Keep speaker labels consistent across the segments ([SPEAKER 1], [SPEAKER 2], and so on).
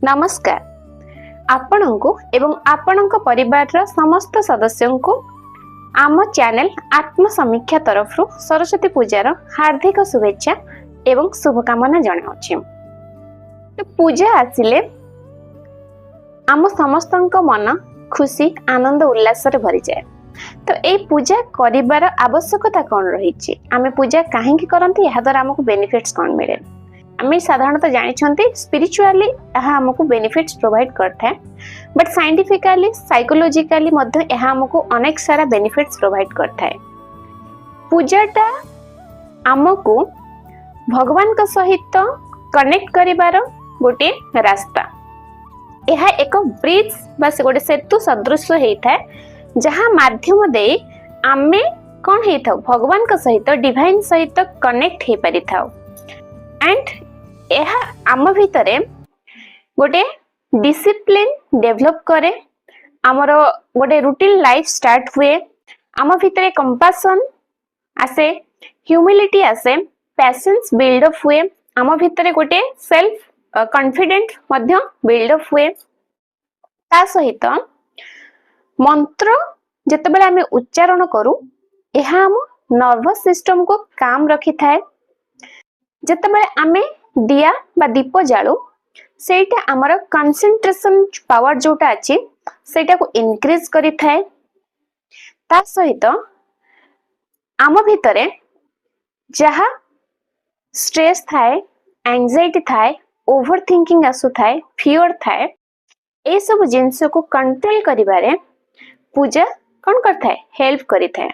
[SPEAKER 1] नमस्कार आपणको एवं आपणक परिवार समस्त सदस्यों को आम चैनल आत्मसमीक्षा तरफ सरस्वती पूजार हार्दिक शुभेच्छा एवं शुभकामना जनाऊँ। तो पूजा आसिले आम समस्त मन खुशी आनंद उल्लास भरी जाए। तो ये पूजा करिबार आवश्यकता कौन रही आमे पूजा कहीं करती या द्वारा आमको बेनिफिट्स कौन मिले। आमे साधारणतः जानी स्पिरिचुअली आमको बेनिफिट्स प्रोवाइड करता है, बट साइंटिफिकली साइकोलॉजिकली आमको अनेक सारा बेनिफिट्स प्रोवाइड करता है। पूजाटा आमको भगवान का सहित कनेक्ट करिबार गोटे रास्ता। यह एक ब्रिज बस गोटे सेतु सदृश होता है जहाँ माध्यम दे आमे कौन होता भगवान का सहित डिवाइन सहित कनेक्ट हो पारि था। एंड यह आम भितरे गोटे डिसिप्लिन डेवलप करे, आमर गोटे रूटीन लाइफ स्टार्ट हुए, आम भितरे कंपैशन आसे, ह्यूमिलिटी आसे, पैशंस बिल्डअप हुए, आम भितरे गोटे सेल्फ कॉन्फिडेंट मध्य बिल्डअप हुए। ता सहित मंत्र जितेबाला आमे उच्चारण करू यह आम नर्वस सिस्टम को काम रखी थाए। जितेबाला आमे दिया बा दीप जालू सेटा आमर कंसंट्रेशन पावर जोटा अछि सेटा को इंक्रीज करि थाए। ता सहित आम भितरे जहा स्ट्रेस थाए, एंजाइटी थाए, ओवर थिंकिंग आसु थाए, फियर थाए, ए सब जिंस को कंट्रोल करिबारे पूजा कौन करता है हेल्प करि थाए।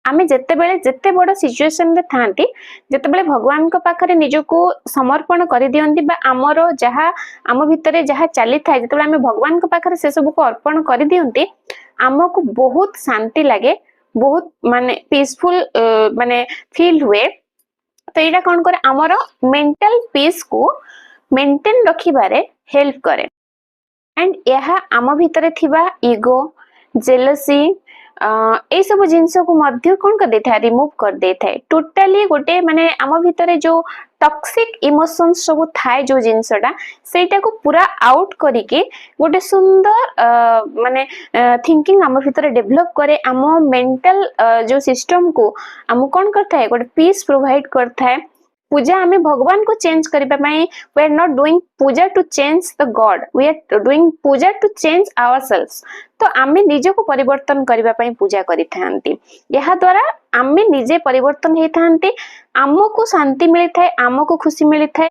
[SPEAKER 1] आमे जेते बड़ सिचुएशन रे थांती जेतेबेले भगवान को पाखरे निजको समर्पण करि दियंती बा हमरो जहा आम भितरे जहा चली थाए जेतेबेले आमे भगवान को पाखरे से सब को अर्पण करि दियंती हमको बहुत शांति लागे, बहुत माने पीसफुल माने फील हुए। तो एटा कौन करे हमरो मेंटल पीस को मेंटेन रखिबारे हेल्प करे। एंड यह आम भितरे थिबा ईगो, जेलसी ए सब जिंस को मध्य कौन कर देता है रिमूव कर देता है। टोटाली गोटे माने आम भितरे जो टॉक्सिक इमोशंस सब थाए जो जिनसटा सेटा को पूरा आउट करिके गोटे सुंदर माने थिंकिंग आम भितरे डेवलप करे। आम मेंटल जो सिस्टम को आम कौन करता है गोटे पीस प्रोवाइड करता है। पूजा आमे भगवान को चेंज करिबा पई we are not doing puja to change the god, we are doing puja to change ourselves. तो आमे निजे को परिवर्तन करिबा पई पूजा करि थांती। यहा द्वारा आमे निजे परिवर्तन हे थांती, आमको शांति मिलि थाए, आमको खुशी मिलि थाए।